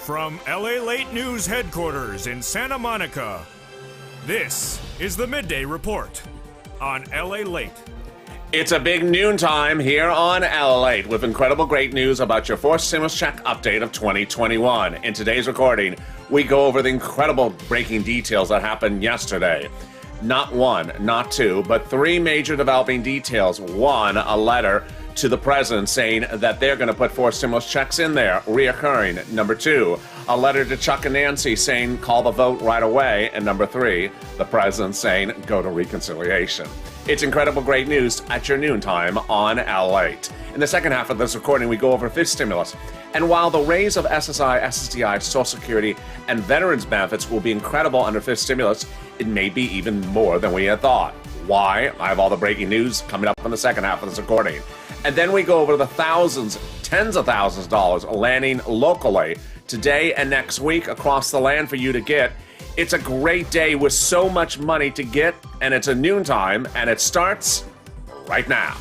From LALATE News headquarters in Santa Monica, this is the Midday Report on LALATE. It's a big noontime here on LALATE with incredible great news about your fourth stimulus check update of 2021. In today's recording, we go over the incredible breaking details that happened yesterday. Not one, not two, but three major developing details. One, a letter to the president saying that they're going to put four stimulus checks in there, reoccurring. Number two, a letter to Chuck and Nancy saying call the vote right away. And number three, the president saying go to reconciliation. It's incredible great news at your noontime on LALATE. In the second half of this recording, we go over fifth stimulus. And while the raise of SSI, SSDI, Social Security, and veterans benefits will be incredible under fifth stimulus, it may be even more than we had thought. Why? I have all the breaking news coming up in the second half of this recording. And then we go over the thousands, tens of thousands of dollars landing locally today and next week across the land for you to get. It's a great day with so much money to get, and it's a noontime, and it starts right now.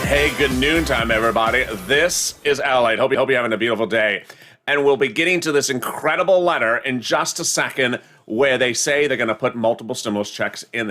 Hey, good noontime, everybody. This is LALATE. Hope you're having a beautiful day. And we'll be getting to this incredible letter in just a second where they say they're going to put multiple stimulus checks in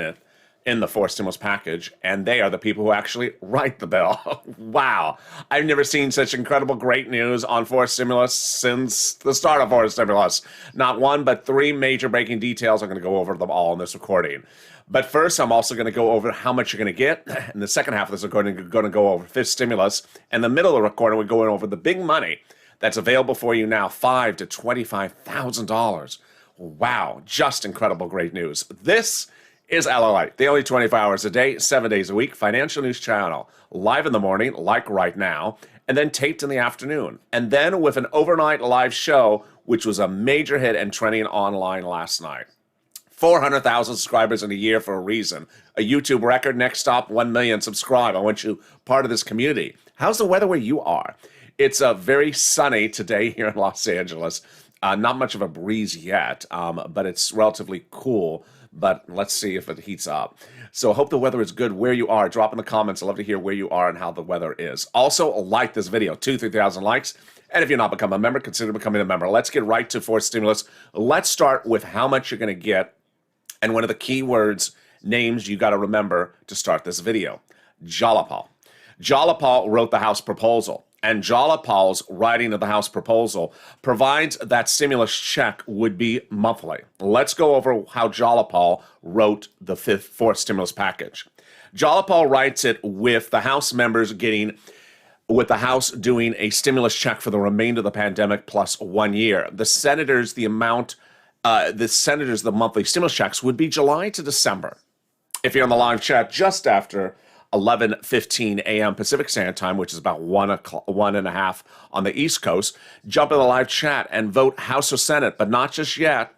the fourth stimulus package, and they are the people who actually write the bill. Wow. I've never seen such incredible great news on fourth stimulus since the start of fourth stimulus. Not one, but three major breaking details. I'm going to go over them all in this recording. But first, I'm also going to go over how much you're going to get. In the second half of this recording, we're going to go over fifth stimulus. In the middle of the recording, we're going over the big money that's available for you now, $5,000 to $25,000. Wow, just incredible great news. This is LALATE, the only 24 hours a day, 7 days a week, financial news channel, live in the morning, like right now, and then taped in the afternoon. And then with an overnight live show, which was a major hit and trending online last night. 400,000 subscribers in a year for a reason. A YouTube record, next stop, 1 million subscribe. I want you part of this community. How's the weather where you are? It's very sunny today here in Los Angeles. Not much of a breeze yet, but it's relatively cool. But let's see if it heats up. So I hope the weather is good where you are. Drop in the comments. I'd love to hear where you are and how the weather is. Also, like this video, 3,000 likes. And if you're not become a member, consider becoming a member. Let's get right to fourth stimulus. Let's start with how much you're going to get. And one of the key words, names you got to remember to start this video. Jalapal. Jalapal wrote the House proposal. And Jalapal's writing of the House proposal provides that stimulus check would be monthly. Let's go over how Jalapal wrote the fourth stimulus package. Jalapal writes it with the House members with the House doing a stimulus check for the remainder of the pandemic plus 1 year. The senators, the monthly stimulus checks would be July to December. If you're on the live chat just after 11:15 a.m. Pacific Standard Time, which is about 1:30 on the East Coast, jump in the live chat and vote House or Senate, but not just yet.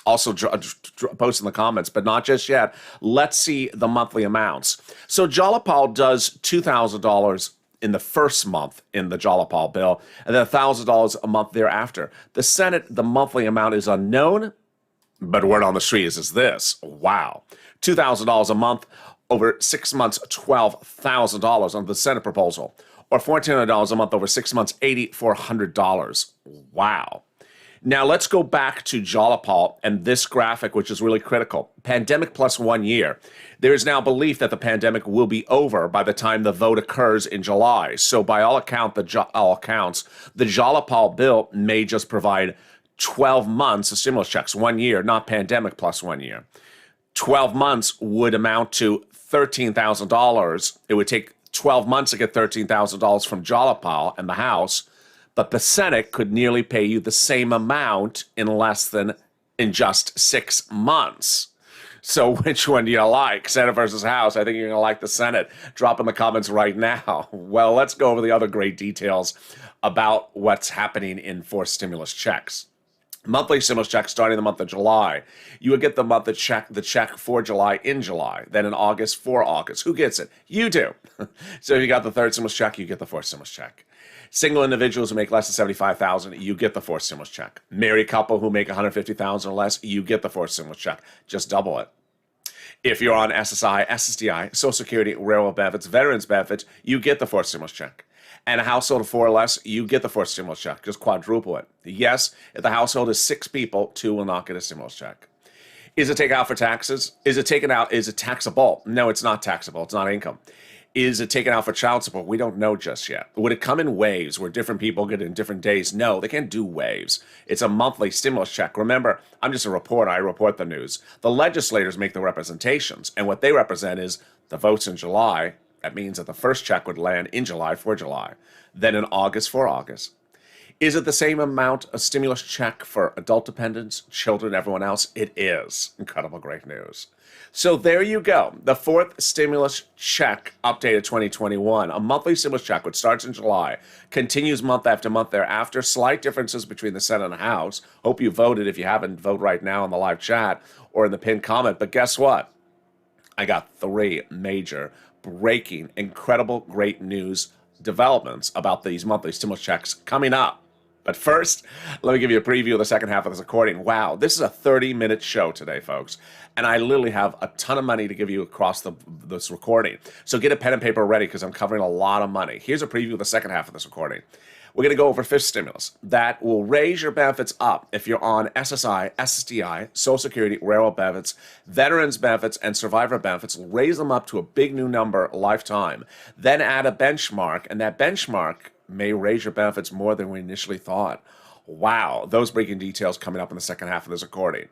Also post in the comments, but not just yet. Let's see the monthly amounts. So Jalapal does $2,000 in the first month in the Jalapal bill, and then $1,000 a month thereafter. The Senate, the monthly amount is unknown, but word on the street is this. Wow. $2,000 a month over 6 months, $12,000 on the Senate proposal, or $1,400 a month over 6 months, $8,400. Wow. Now let's go back to Jalapal and this graphic, which is really critical. Pandemic plus 1 year. There is now belief that the pandemic will be over by the time the vote occurs in July. So by all accounts, the Jalapal bill may just provide 12 months of stimulus checks, 1 year, not pandemic plus 1 year. 12 months would amount to $13,000. It would take 12 months to get $13,000 from Jalapal and the House, but the Senate could nearly pay you the same amount in just 6 months. So which one do you like, Senate versus House? I think you're going to like the Senate. Drop in the comments right now. Well, let's go over the other great details about what's happening in fourth stimulus checks. Monthly stimulus check starting the month of July. You would get the check for July in July, then in August for August. Who gets it? You do. So if you got the third stimulus check, you get the fourth stimulus check. Single individuals who make less than 75,000, you get the fourth stimulus check. Married couple who make 150,000 or less, you get the fourth stimulus check. Just double it. If you're on SSI, SSDI, Social Security, railroad benefits, veterans benefits, you get the fourth stimulus check. And a household of 4 or less, you get the fourth stimulus check. Just quadruple it. Yes, if the household is 6 people, 2 will not get a stimulus check. Is it taken out for taxes? Is it taken out? Is it taxable? No, it's not taxable. It's not income. Is it taken out for child support? We don't know just yet. Would it come in waves where different people get it in different days? No, they can't do waves. It's a monthly stimulus check. Remember, I'm just a reporter. I report the news. The legislators make the representations, and what they represent is the votes in July. That means that the first check would land in July for July, then in August for August. Is it the same amount of stimulus check for adult dependents, children, everyone else? It is. Incredible, great news. So there you go. The fourth stimulus check updated 2021. A monthly stimulus check, which starts in July, continues month after month thereafter. Slight differences between the Senate and the House. Hope you voted. If you haven't, vote right now in the live chat or in the pinned comment. But guess what? I got 3 major breaking, incredible, great news developments about these monthly stimulus checks coming up. But first, let me give you a preview of the second half of this recording. Wow, this is a 30-minute show today, folks. And I literally have a ton of money to give you across this recording. So get a pen and paper ready because I'm covering a lot of money. Here's a preview of the second half of this recording. We're going to go over fifth stimulus. That will raise your benefits up if you're on SSI, SSDI, Social Security, railroad benefits, veterans benefits, and survivor benefits. Raise them up to a big new number lifetime. Then add a benchmark, and that benchmark may raise your benefits more than we initially thought. Wow, those breaking details coming up in the second half of this recording.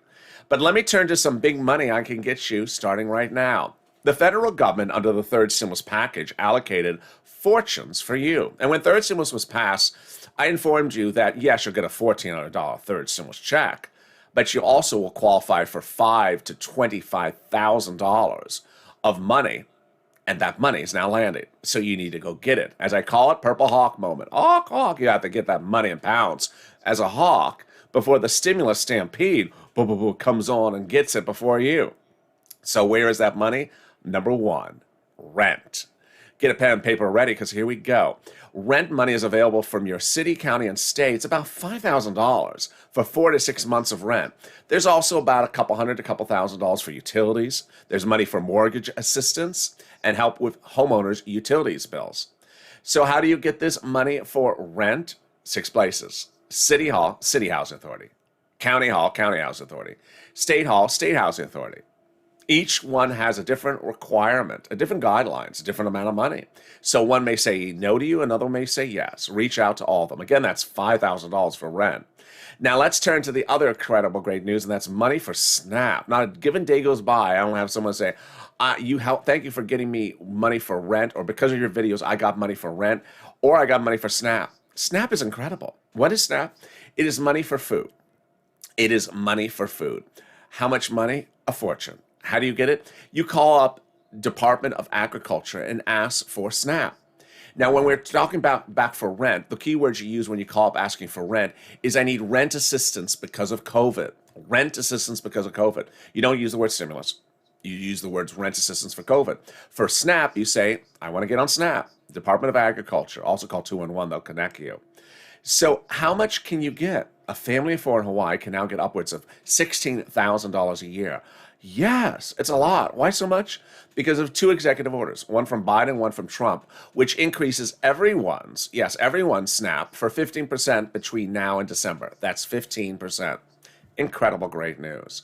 But let me turn to some big money I can get you starting right now. The federal government, under the third stimulus package, allocated fortunes for you. And when third stimulus was passed, I informed you that, yes, you'll get a $1,400 third stimulus check, but you also will qualify for $5,000 to $25,000 of money, and that money is now landing. So you need to go get it. As I call it, Purple Hawk moment. Hawk, hawk, you have to get that money in pounds as a hawk before the stimulus stampede comes on and gets it before you. So where is that money? Number 1, rent. Get a pen and paper ready because here we go. Rent money is available from your city, county, and state. It's about $5,000 for 4 to 6 months of rent. There's also about a couple hundred to couple $1,000s for utilities. There's money for mortgage assistance and help with homeowners' utilities bills. So how do you get this money for rent? 6 places. City Hall, City Housing Authority. County Hall, County Housing Authority. State Hall, State Housing Authority. Each one has a different requirement, a different guidelines, a different amount of money. So one may say no to you, another may say yes. Reach out to all of them. Again, that's $5,000 for rent. Now let's turn to the other incredible great news, and that's money for SNAP. Not a given day goes by, I don't have someone say, thank you for getting me money for rent, or because of your videos, I got money for rent, or I got money for SNAP. SNAP is incredible. What is SNAP? It is money for food. It is money for food. How much money? A fortune. How do you get it? You call up Department of Agriculture and ask for SNAP. Now, when we're talking about back for rent, the key words you use when you call up asking for rent is I need rent assistance because of COVID. Rent assistance because of COVID. You don't use the word stimulus. You use the words rent assistance for COVID. For SNAP, you say, I want to get on SNAP. Department of Agriculture, also call 211, they'll connect you. So how much can you get? A family of 4 in Hawaii can now get upwards of $16,000 a year. Yes, it's a lot. Why so much? Because of 2 executive orders, one from Biden, one from Trump, which increases everyone's SNAP for 15% between now and December. That's 15%. Incredible, great news.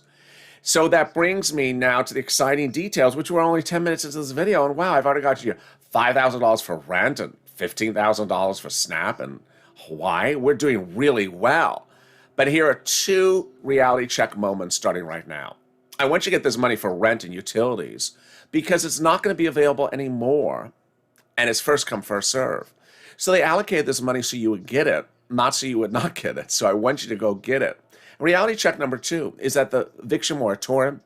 So that brings me now to the exciting details, which were only 10 minutes into this video. And wow, I've already got you $5,000 for rent and $15,000 for SNAP and Hawaii. We're doing really well. But here are 2 reality check moments starting right now. I want you to get this money for rent and utilities because it's not going to be available anymore, and it's first come, first serve. So they allocated this money so you would get it, not so you would not get it. So I want you to go get it. Reality check number 2 is that the eviction moratorium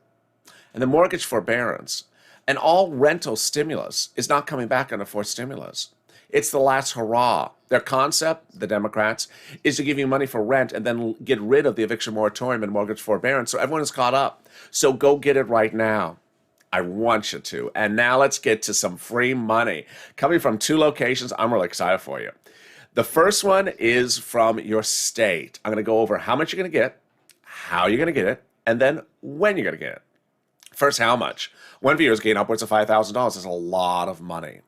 and the mortgage forbearance and all rental stimulus is not coming back on the fourth stimulus. It's the last hurrah. Their concept, the Democrats, is to give you money for rent and then get rid of the eviction moratorium and mortgage forbearance so everyone is caught up. So go get it right now. I want you to. And now let's get to some free money coming from 2 locations. I'm really excited for you. The first one is from your state. I'm going to go over how much you're going to get, how you're going to get it, and then when you're going to get it. First, how much? One viewer is getting upwards of $5,000. That's a lot of money.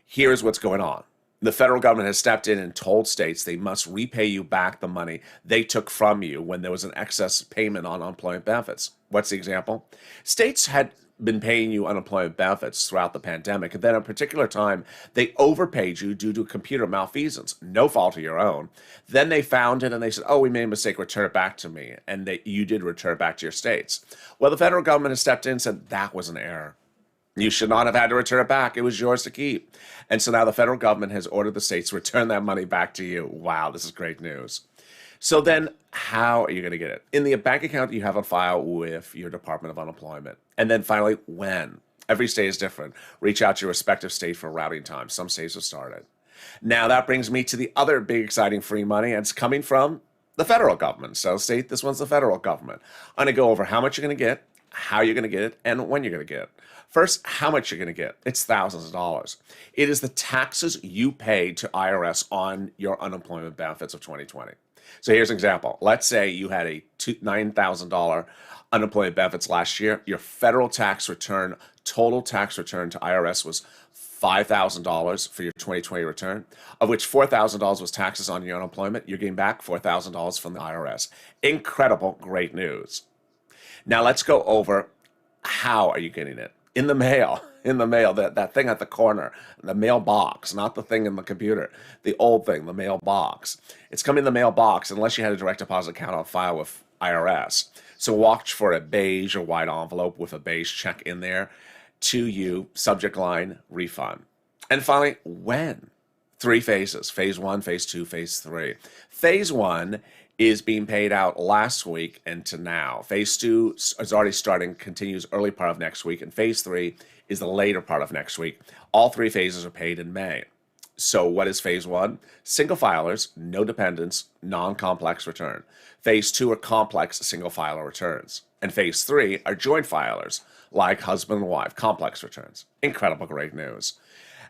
Here's what's going on. The federal government has stepped in and told states they must repay you back the money they took from you when there was an excess payment on unemployment benefits. What's the example? States had been paying you unemployment benefits throughout the pandemic, and then at a particular time, they overpaid you due to computer malfeasance, no fault of your own. Then they found it and they said, oh, we made a mistake, return it back to me. And you did return it back to your states. Well, the federal government has stepped in and said that was an error. You should not have had to return it back. It was yours to keep. And so now the federal government has ordered the states to return that money back to you. Wow, this is great news. So then how are you going to get it? In the bank account you have on file with your Department of Unemployment. And then finally, when? Every state is different. Reach out to your respective state for routing time. Some states have started. Now that brings me to the other big exciting free money, and it's coming from the federal government. So state, this one's the federal government. I'm going to go over how much you're going to get, how you're going to get it, and when you're going to get it. First, how much you're going to get. It's thousands of dollars. It is the taxes you paid to IRS on your unemployment benefits of 2020. So here's an example. Let's say you had a $9,000 unemployment benefits last year. Your federal tax return, total tax return to IRS was $5,000 for your 2020 return, of which $4,000 was taxes on your unemployment. You're getting back $4,000 from the IRS. Incredible, great news. Now let's go over how are you getting it. In the mail, that thing at the corner, the mailbox, not the thing in the computer, the old thing, the mailbox. It's coming in the mailbox unless you had a direct deposit account on file with IRS. So watch for a beige or white envelope with a beige check in there to you, subject line, refund. And finally, when? 3 phases, phase 1, phase 2, phase 3. Phase 1 is being paid out last week and to now. Phase 2 is already starting, continues early part of next week, and phase 3 is the later part of next week. All 3 phases are paid in May. So what is phase 1? Single filers, no dependents, non-complex return. Phase 2 are complex single filer returns. And phase 3 are joint filers, like husband and wife, complex returns. Incredible, great news.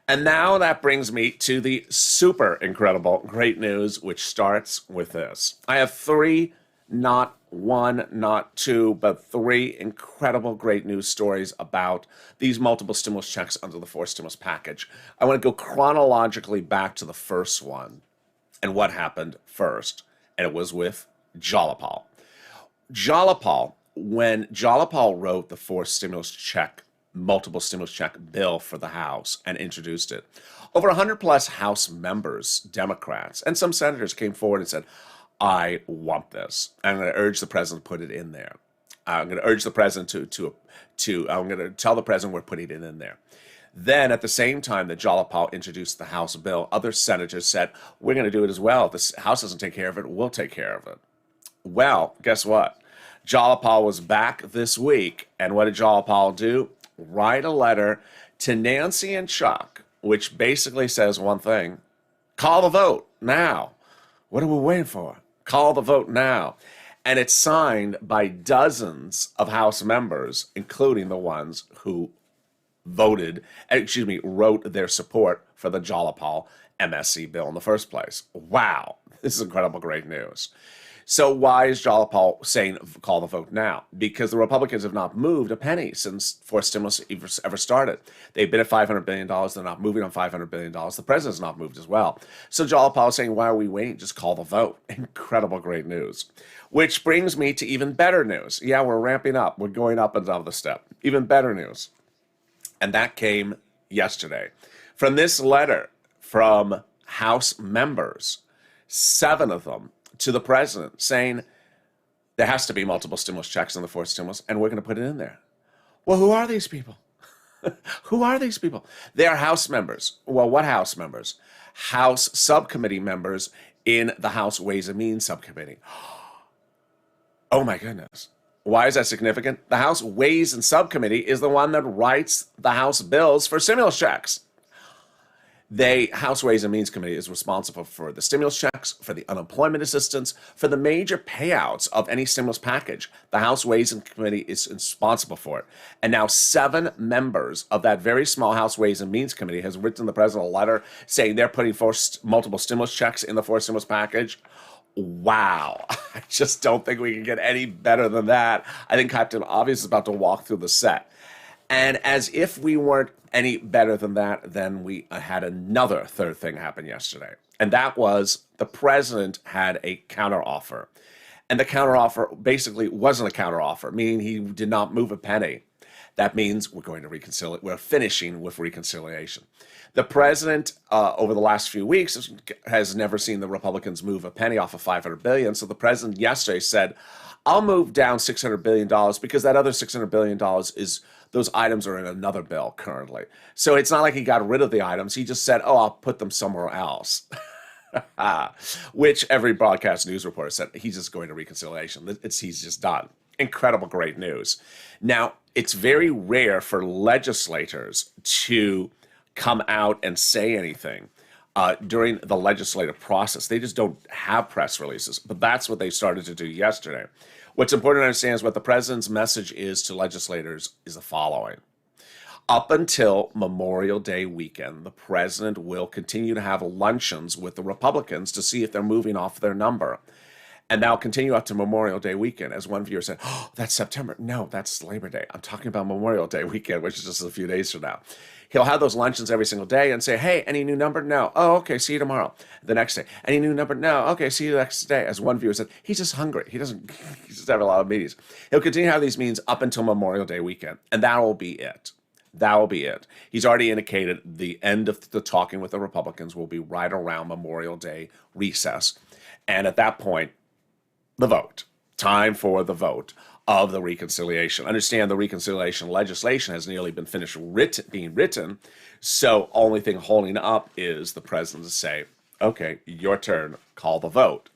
And now that brings me to the super incredible great news, which starts with this. I have 3, not 1, not 2, but 3 incredible great news stories about these multiple stimulus checks under the 4th stimulus package. I want to go chronologically back to the first one and what happened first. And it was with Jalapal. When Jalapal wrote the 4th stimulus check, multiple stimulus check bill for the House and introduced it, over 100 plus House members, Democrats, and some senators came forward and said, I want this. I'm going to urge the president to put it in there. I'm going to urge the president I'm going to tell the president we're putting it in there. Then at the same time that Jalapal introduced the House bill, other senators said, we're going to do it as well. If the House doesn't take care of it, we'll take care of it. Well, guess what? Jalapal was back this week, and what did Jalapal do? Write a letter to Nancy and Chuck, which basically says one thing: call the vote now. What are we waiting for? Call the vote now. And it's signed by dozens of House members, including the ones who wrote their support for the Jalapal MSC bill in the first place. Wow, this is incredible, great news. So why is Jalapal saying call the vote now? Because the Republicans have not moved a penny since 4th stimulus ever started. They've been at $500 billion. They're not moving on $500 billion. The president's not moved as well. So Jalapal is saying, why are we waiting? Just call the vote. Incredible, great news. Which brings me to even better news. Yeah, we're ramping up. We're going up another step. Even better news. And that came yesterday. From this letter from House members, 7 of them, to the president, saying there has to be multiple stimulus checks in the 4th stimulus, and we're going to put it in there. Well, who are these people? Who are these people? They are House members. Well, what House members? House subcommittee members in the House Ways and Means subcommittee. Oh my goodness. Why is that significant? The House Ways and Subcommittee is the one that writes the House bills for stimulus checks. House Ways and Means Committee is responsible for the stimulus checks, for the unemployment assistance, for the major payouts of any stimulus package. The House Ways and Committee is responsible for it. And now 7 members of that very small House Ways and Means Committee has written the president a letter saying they're putting multiple stimulus checks in the 4th stimulus package. Wow. I just don't think we can get any better than that. I think Captain Obvious is about to walk through the set. And as if we weren't any better than that, then we had another third thing happen yesterday. And that was the president had a counteroffer. And the counteroffer basically wasn't a counteroffer, meaning he did not move a penny. That means we're going to reconcile. We're finishing with reconciliation. The president, over the last few weeks, has never seen the Republicans move a penny off of $500 billion. So the president yesterday said, I'll move down $600 billion because that other $600 billion is, those items are in another bill currently. So it's not like he got rid of the items. He just said, oh, I'll put them somewhere else. Which every broadcast news reporter said, he's just going to reconciliation. He's just done. Incredible, great news. Now, it's very rare for legislators to come out and say anything during the legislative process. They just don't have press releases, but that's what they started to do yesterday. What's important to understand is what the president's message is to legislators is the following. Up until Memorial Day weekend, the president will continue to have luncheons with the Republicans to see if they're moving off their number. And that'll continue up to Memorial Day weekend. As one viewer said, oh, that's September. No, that's Labor Day. I'm talking about Memorial Day weekend, which is just a few days from now. He'll have those luncheons every single day and say, hey, any new number? No. Oh, okay, see you tomorrow. The next day. Any new number? No. Okay, see you the next day. As one viewer said, he's just hungry. He's just having a lot of meetings. He'll continue to have these meetings up until Memorial Day weekend. And that will be it. That will be it. He's already indicated the end of the talking with the Republicans will be right around Memorial Day recess. And at that point, the vote. Time for the vote of the reconciliation. Understand the reconciliation legislation has nearly been finished being written, so only thing holding up is the president to say, okay, your turn, call the vote.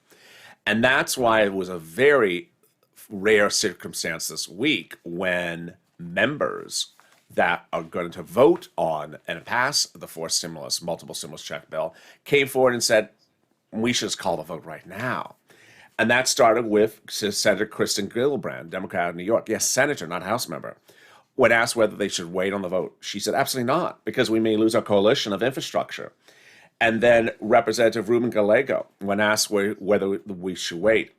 And that's why it was a very rare circumstance this week when members that are going to vote on and pass the multiple stimulus check bill, came forward and said, we should just call the vote right now. And that started with Senator Kristen Gillibrand, Democrat of New York. Yes, senator, not House member. When asked whether they should wait on the vote, she said, absolutely not, because we may lose our coalition of infrastructure. And then Representative Ruben Gallego, when asked whether we should wait,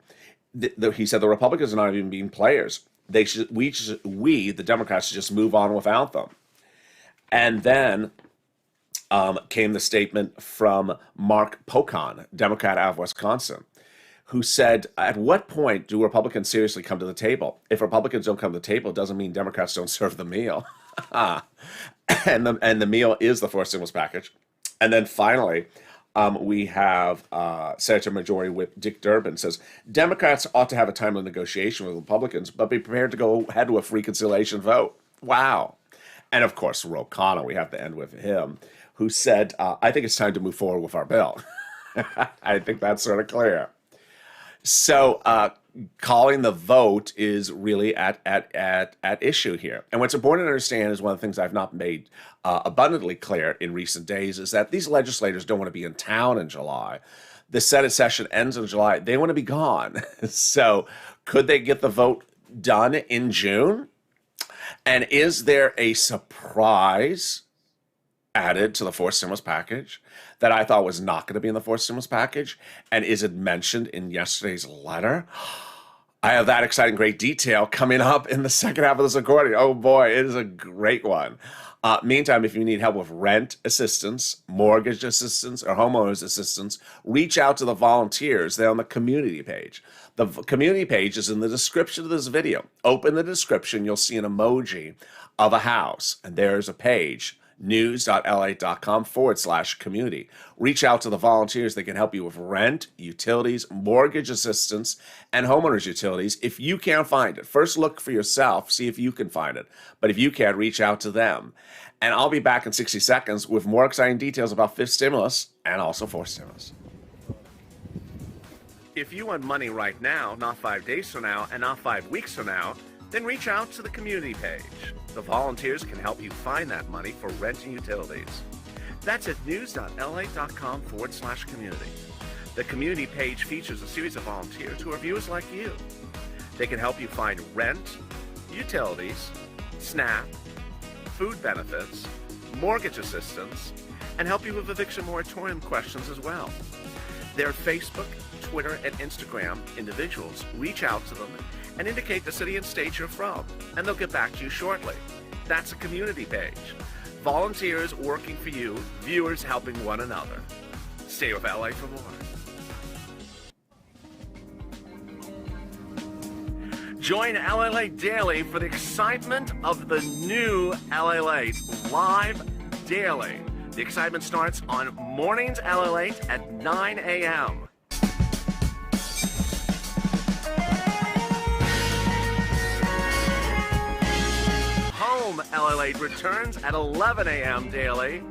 he said the Republicans are not even being players. We, the Democrats, should just move on without them. And then came the statement from Mark Pocan, Democrat out of Wisconsin, who said, at what point do Republicans seriously come to the table? If Republicans don't come to the table, it doesn't mean Democrats don't serve the meal. and the meal is the 4th stimulus package. And then finally, we have Senator Majority Whip Dick Durbin says, Democrats ought to have a timely negotiation with Republicans, but be prepared to go ahead with a reconciliation vote. Wow. And of course, Ro Khanna, we have to end with him, who said, I think it's time to move forward with our bill. I think that's sort of clear. So calling the vote is really at issue here. And what's important to understand is one of the things I've not made abundantly clear in recent days is that these legislators don't want to be in town in July. The Senate session ends in July. They want to be gone. So could they get the vote done in June? And is there a surprise added to the 4th stimulus package that I thought was not going to be in the 4th stimulus package? And is it mentioned in yesterday's letter? I have that exciting, great detail coming up in the second half of this recording. Oh boy, it is a great one. Meantime, if you need help with rent assistance, mortgage assistance, or homeowners assistance, reach out to the volunteers. They're on the community page. The community page is in the description of this video. Open the description, you'll see an emoji of a house, and there's a page, news.lalate.com/community. Reach out to the volunteers. They can help you with rent, utilities, mortgage assistance, and homeowners utilities. If you can't find it, first look for yourself, see if you can find it. But if you can't, reach out to them. And I'll be back in 60 seconds with more exciting details about 5th stimulus and also 4th stimulus. If you want money right now, not 5 days from now, and not 5 weeks from now, then reach out to the community page. The volunteers can help you find that money for rent and utilities. That's at news.lalate.com/community. The community page features a series of volunteers who are viewers like you. They can help you find rent, utilities, SNAP, food benefits, mortgage assistance, and help you with eviction moratorium questions as well. Their Facebook, Twitter, and Instagram individuals reach out to them and indicate the city and state you're from, and they'll get back to you shortly. That's a community page. Volunteers working for you, viewers helping one another. Stay with LA for more. Join LALATE Daily for the excitement of the new LALATE live daily. The excitement starts on Mornings LALATE at 9 a.m. Home LALATE returns at 11 a.m. daily.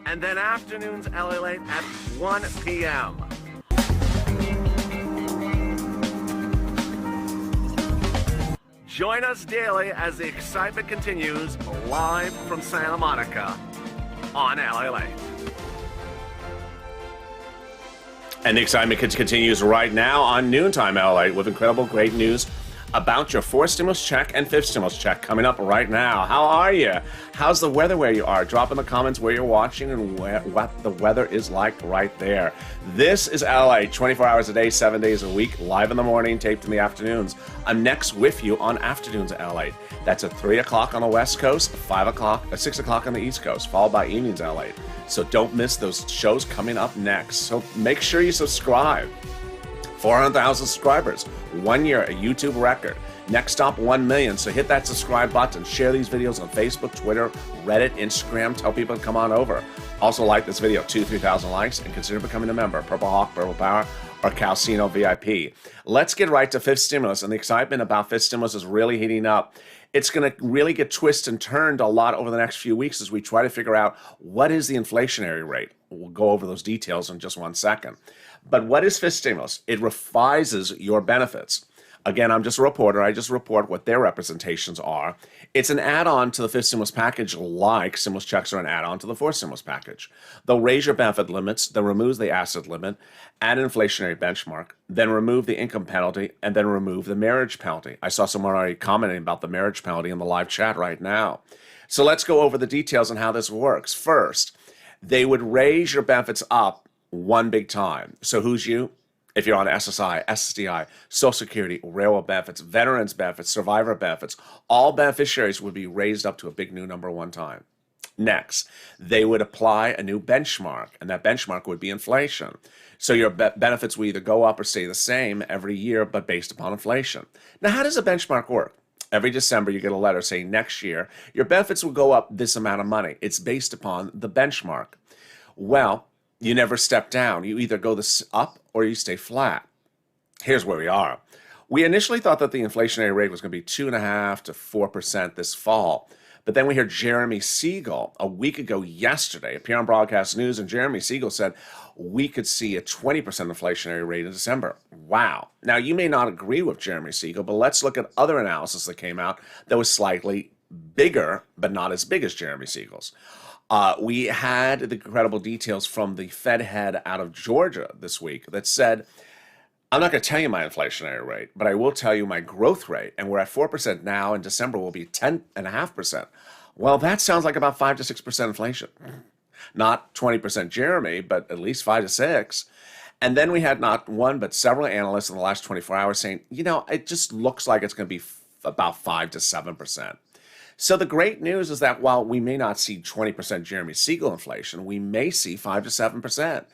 And then afternoons LALATE at 1 p.m. Join us daily as the excitement continues live from Santa Monica on LALATE. And the excitement continues right now on Noontime LALATE with incredible great news about your fourth stimulus check and fifth stimulus check coming up right now. How are you? How's the weather where you are? Drop in the comments where you're watching and what the weather is like right there. This is LALATE, 24 hours a day, 7 days a week, live in the morning, taped in the afternoons. I'm next with you on Afternoons LALATE. That's at 3 o'clock on the West Coast, 6 o'clock on the East Coast, followed by Evenings LALATE. So don't miss those shows coming up next. So make sure you subscribe. 400,000 subscribers, 1 year, a YouTube record. Next stop, 1 million. So hit that subscribe button. Share these videos on Facebook, Twitter, Reddit, Instagram. Tell people to come on over. Also like this video, 2,000-3,000 likes, and consider becoming a member. Purple Hawk, Purple Power, or Calcino VIP. Let's get right to fifth stimulus, and the excitement about fifth stimulus is really heating up. It's going to really get twisted and turned a lot over the next few weeks as we try to figure out what is the inflationary rate. We'll go over those details in just 1 second. But what is fifth stimulus? It revises your benefits. Again, I'm just a reporter. I just report what their representations are. It's an add-on to the fifth stimulus package, like stimulus checks are an add-on to the fourth stimulus package. They'll raise your benefit limits, then remove the asset limit, add an inflationary benchmark, then remove the income penalty, and then remove the marriage penalty. I saw someone already commenting about the marriage penalty in the live chat right now. So let's go over the details on how this works. First, they would raise your benefits up one big time. So who's you? If you're on SSI, SSDI, Social Security, railroad benefits, veterans benefits, survivor benefits, all beneficiaries would be raised up to a big new number one time. Next, they would apply a new benchmark, and that benchmark would be inflation. So your benefits will either go up or stay the same every year, but based upon inflation. Now, how does a benchmark work? Every December, you get a letter saying next year, your benefits will go up this amount of money. It's based upon the benchmark. Well, you never step down. You either go up or you stay flat. Here's where we are. We initially thought that the inflationary rate was going to be 2.5% to 4% this fall. But then we heard Jeremy Siegel a week ago yesterday appear on Broadcast News, and Jeremy Siegel said we could see a 20% inflationary rate in December. Wow. Now, you may not agree with Jeremy Siegel, but let's look at other analysis that came out that was slightly bigger, but not as big as Jeremy Siegel's. We had the incredible details from the Fed head out of Georgia this week that said, I'm not going to tell you my inflationary rate, but I will tell you my growth rate. And we're at 4% now. In December, we'll be 10.5%. Well, that sounds like about 5 to 6% inflation. Not 20% Jeremy, but at least 5 to 6. And then we had not one, but several analysts in the last 24 hours saying, it just looks like it's going to be about 5 to 7%. So the great news is that while we may not see 20% Jeremy Siegel inflation, we may see 5 to 7%.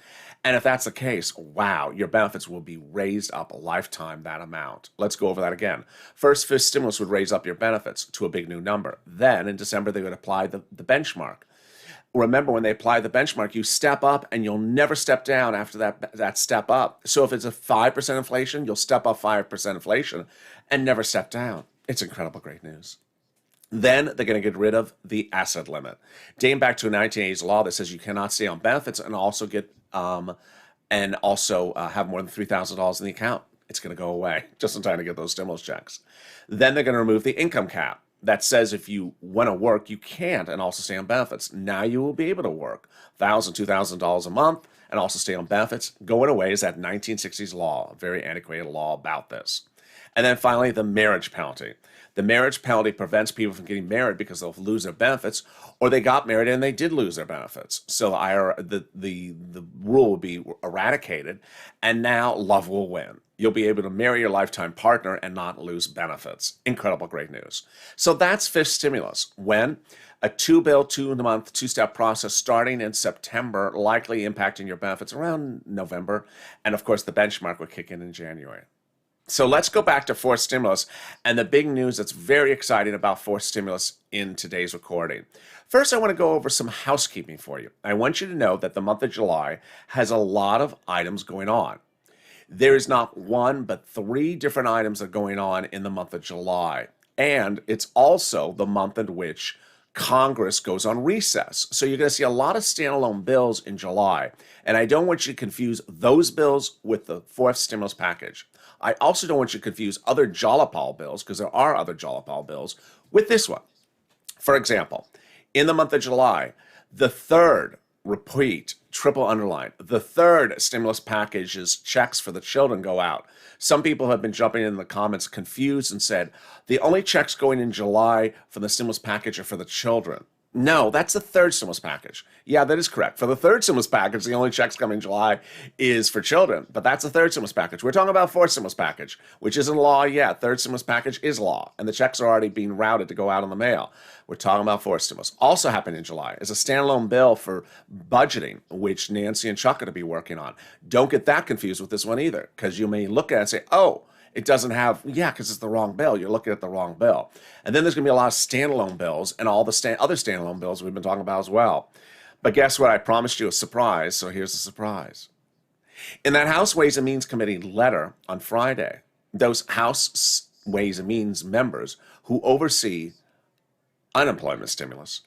And if that's the case, wow, your benefits will be raised up a lifetime that amount. Let's go over that again. First, fifth stimulus would raise up your benefits to a big new number. Then in December, they would apply the benchmark. Remember, when they apply the benchmark, you step up and you'll never step down after that step up. So if it's a 5% inflation, you'll step up 5% inflation and never step down. It's incredible great news. Then they're going to get rid of the asset limit. Dating back to a 1980s law that says you cannot stay on benefits and also have more than $3,000 in the account. It's going to go away just in time to get those stimulus checks. Then they're going to remove the income cap that says if you want to work, you can't and also stay on benefits. Now you will be able to work $1,000, $2,000 a month and also stay on benefits. Going away is that 1960s law, a very antiquated law about this. And then finally, the marriage penalty. The marriage penalty prevents people from getting married because they'll lose their benefits, or they got married and they did lose their benefits. So the rule will be eradicated, and now love will win. You'll be able to marry your lifetime partner and not lose benefits. Incredible, great news. So that's fifth stimulus. When? A two-bill, two-month, two-step process starting in September, likely impacting your benefits around November. And of course, the benchmark will kick in January. So let's go back to fourth stimulus and the big news that's very exciting about fourth stimulus in today's recording. First, I want to go over some housekeeping for you. I want you to know that the month of July has a lot of items going on. There is not one, but 3 different items that are going on in the month of July. And it's also the month in which Congress goes on recess. So you're going to see a lot of standalone bills in July. And I don't want you to confuse those bills with the fourth stimulus package. I also don't want you to confuse other Jalopal bills, because there are other Jalopal bills, with this one. For example, in the month of July, the third, repeat, triple underline, the third stimulus package's checks for the children go out. Some people have been jumping in the comments confused and said, the only checks going in July for the stimulus package are for the children. No, that's the third stimulus package. Yeah, that is correct. For the third stimulus package, the only checks coming in July is for children, but that's the third stimulus package. We're talking about fourth stimulus package, which isn't law yet. Third stimulus package is law, and the checks are already being routed to go out in the mail. We're talking about fourth stimulus. Also happening in July is a standalone bill for budgeting, which Nancy and Chuck are to be working on. Don't get that confused with this one either, because you may look at it and say, oh, it doesn't have, yeah, because it's the wrong bill. You're looking at the wrong bill. And then there's going to be a lot of standalone bills and all the other standalone bills we've been talking about as well. But guess what? I promised you a surprise, so here's the surprise. In that House Ways and Means Committee letter on Friday, those House Ways and Means members who oversee unemployment stimulus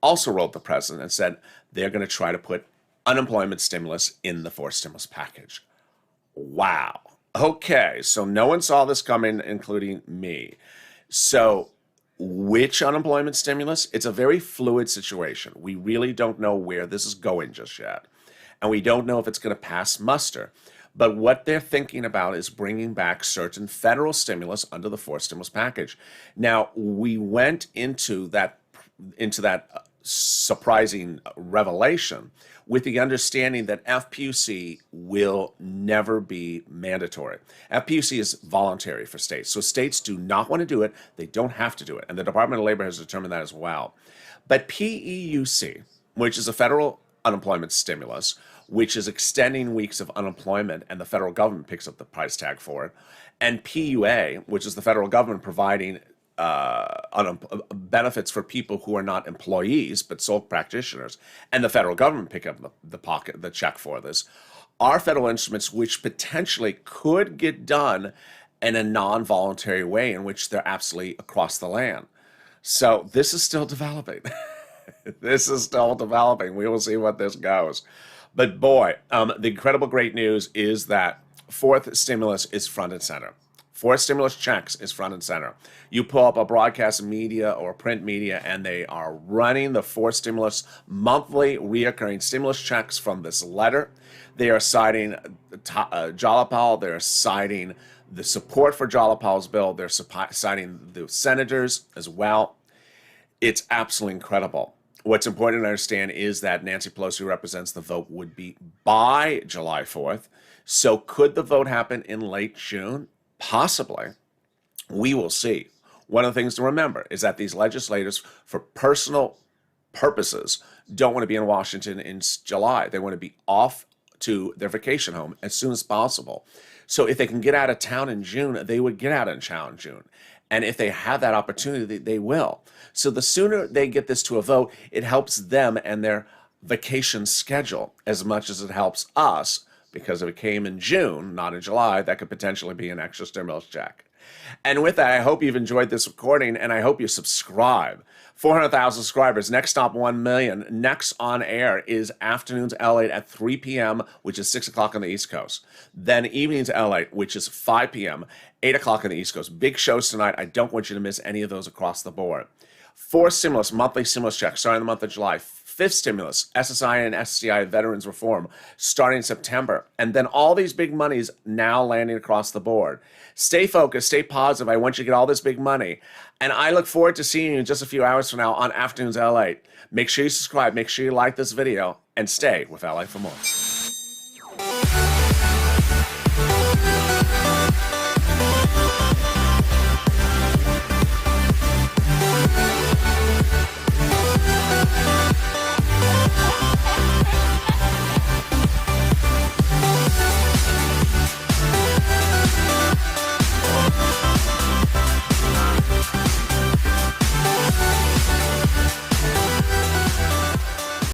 also wrote the president and said they're going to try to put unemployment stimulus in the fourth stimulus package. Wow. Okay, so no one saw this coming, including me. So which unemployment stimulus? It's a very fluid situation. We really don't know where this is going just yet. And we don't know if it's going to pass muster. But what they're thinking about is bringing back certain federal stimulus under the fourth stimulus package. Now, we went into that surprising revelation with the understanding that FPUC will never be mandatory. FPUC is voluntary for states. So states do not want to do it. They don't have to do it. And the Department of Labor has determined that as well. But PEUC, which is a federal unemployment stimulus, which is extending weeks of unemployment, and the federal government picks up the price tag for it, and PUA, which is the federal government providing benefits for people who are not employees but sole practitioners, and the federal government pick up the check for this, are federal instruments which potentially could get done in a non-voluntary way in which they're absolutely across the land. So this is still developing. This is still developing. We will see what this goes. But boy, the incredible great news is that fourth stimulus is front and center. Fourth stimulus checks is front and center. You pull up a broadcast media or print media, and they are running the fourth stimulus monthly reoccurring stimulus checks from this letter. They are citing Jalopal. They're citing the support for Jalopal's bill. They're citing the senators as well. It's absolutely incredible. What's important to understand is that Nancy Pelosi, who represents the vote, would be by July 4th. So could the vote happen in late June? Possibly. We will see. One of the things to remember is that these legislators, for personal purposes, don't want to be in Washington in July. They want to be off to their vacation home as soon as possible. So if they can get out of town in June, they would get out of town in June. And if they have that opportunity, they will. So the sooner they get this to a vote, it helps them and their vacation schedule as much as it helps us, because if it came in June, not in July, that could potentially be an extra stimulus check. And with that, I hope you've enjoyed this recording, and I hope you subscribe. 400,000 subscribers. Next stop, 1 million. Next on air is Afternoons LATE at 3 p.m., which is 6 o'clock on the East Coast. Then Evenings LATE, which is 5 p.m., 8 o'clock on the East Coast. Big shows tonight. I don't want you to miss any of those across the board. 4th stimulus, monthly stimulus checks starting the month of July. 5th stimulus, SSI and SCI Veterans Reform, starting in September. And then all these big monies now landing across the board. Stay focused, stay positive. I want you to get all this big money. And I look forward to seeing you in just a few hours from now on Afternoons LATE. Make sure you subscribe, make sure you like this video, and stay with LA for more.